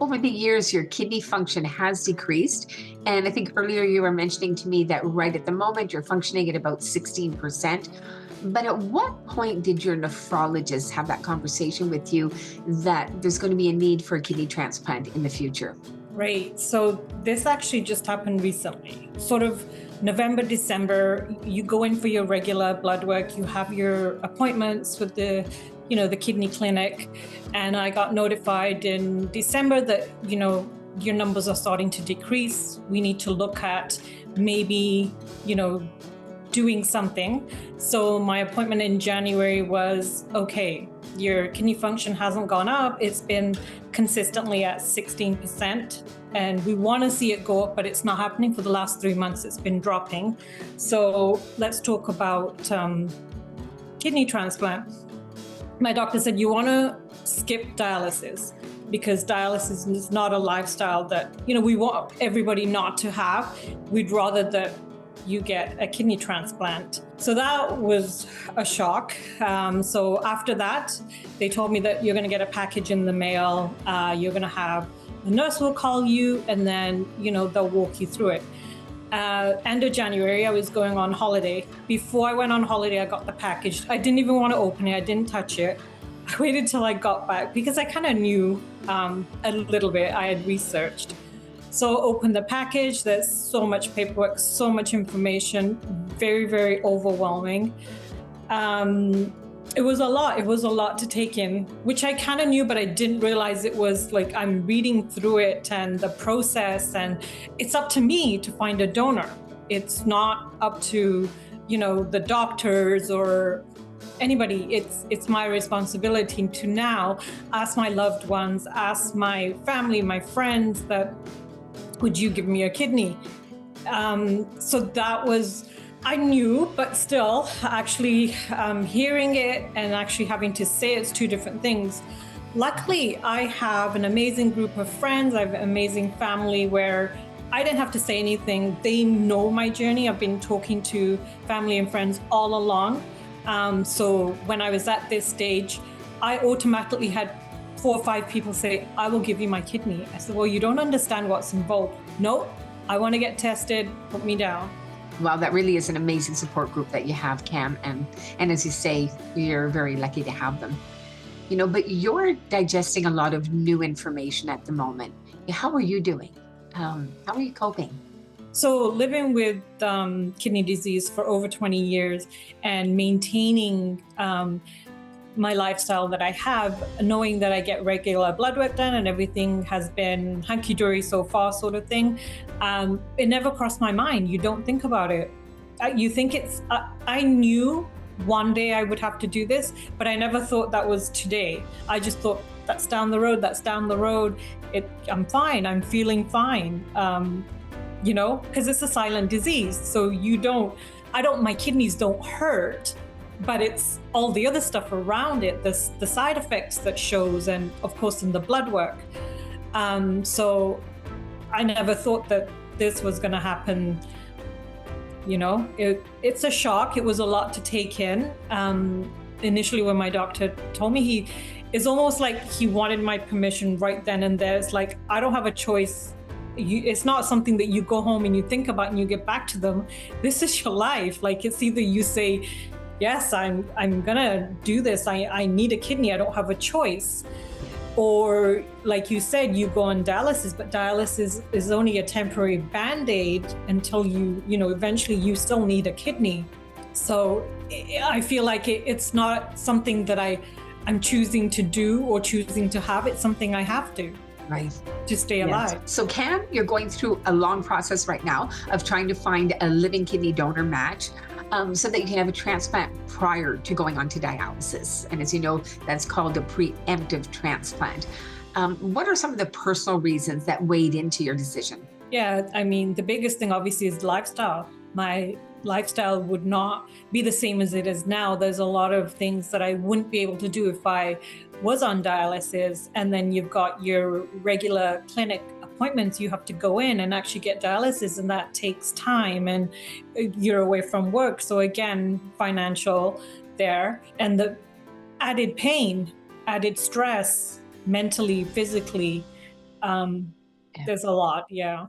Over the years, your kidney function has decreased. And I think earlier you were mentioning to me that right at the moment you're functioning at about 16%. But at what point did your nephrologist have that conversation with you that there's going to be a need for a kidney transplant in the future? Right. So this actually just happened recently, sort of November, December. You go in for your regular blood work, you have your appointments with the kidney clinic. And I got notified in December that, your numbers are starting to decrease. We need to look at maybe, doing something. So my appointment in January was, okay, your kidney function hasn't gone up. It's been consistently at 16%. And we want to see it go up, but it's not happening. For the last 3 months, it's been dropping. So let's talk about kidney transplant. My doctor said, you want to skip dialysis because dialysis is not a lifestyle that, we want everybody not to have. We'd rather that you get a kidney transplant. So that was a shock. So after that, they told me that you're going to get a package in the mail. You're going to have the nurse will call you and then, they'll walk you through it. End of January, I was going on holiday. Before I went on holiday, I got the package. I didn't even want to open it. I didn't touch it. I waited till I got back because I kind of knew a little bit. I had researched. So open the package, there's so much paperwork, so much information, very, very overwhelming. It was a lot to take in, which I kind of knew, but I didn't realize it was like I'm reading through it and the process, and it's up to me to find a donor. It's not up to, the doctors or anybody. It's my responsibility to now ask my loved ones, ask my family, my friends that, would you give me a kidney? So that was, I knew, but still actually hearing it and actually having to say it's two different things. Luckily, I have an amazing group of friends. I have an amazing family where I didn't have to say anything. They know my journey. I've been talking to family and friends all along. So when I was at this stage, I automatically had 4 or 5 people say, I will give you my kidney. I said, well, you don't understand what's involved. No, I want to get tested, put me down. Wow, that really is an amazing support group that you have, Cam. And as you say, you're very lucky to have them. But you're digesting a lot of new information at the moment. How are you doing? How are you coping? So living with kidney disease for over 20 years and maintaining my lifestyle that I have, knowing that I get regular blood work done and everything has been hunky-dory so far sort of thing, it never crossed my mind. You don't think about it. You think I knew one day I would have to do this, but I never thought that was today. I just thought that's down the road. I'm fine. I'm feeling fine. Because it's a silent disease. So my kidneys don't hurt, but it's all the other stuff around it, the side effects that shows, and of course in the blood work. So I never thought that this was going to happen. It's a shock. It was a lot to take in. Initially when my doctor told me, it's almost like he wanted my permission right then and there. It's like, I don't have a choice. It's not something that you go home and you think about and you get back to them. This is your life. Like, it's either you say, yes, I'm gonna do this. I need a kidney. I don't have a choice. Or like you said, you go on dialysis, but dialysis is only a temporary band-aid until eventually you still need a kidney. So I feel like it's not something that I'm choosing to do or choosing to have. It's something I have to. Right. To stay alive. Yes. So Cam, you're going through a long process right now of trying to find a living kidney donor match so that you can have a transplant prior to going on to dialysis. And as you know, that's called a preemptive transplant. What are some of the personal reasons that weighed into your decision? Yeah, I mean, the biggest thing obviously is lifestyle. My lifestyle would not be the same as it is now. There's a lot of things that I wouldn't be able to do if I was on dialysis. And then you've got your regular clinic appointments. You have to go in and actually get dialysis, and that takes time, and you're away from work. So again, financial there, and the added pain, added stress, mentally, physically. There's a lot, yeah.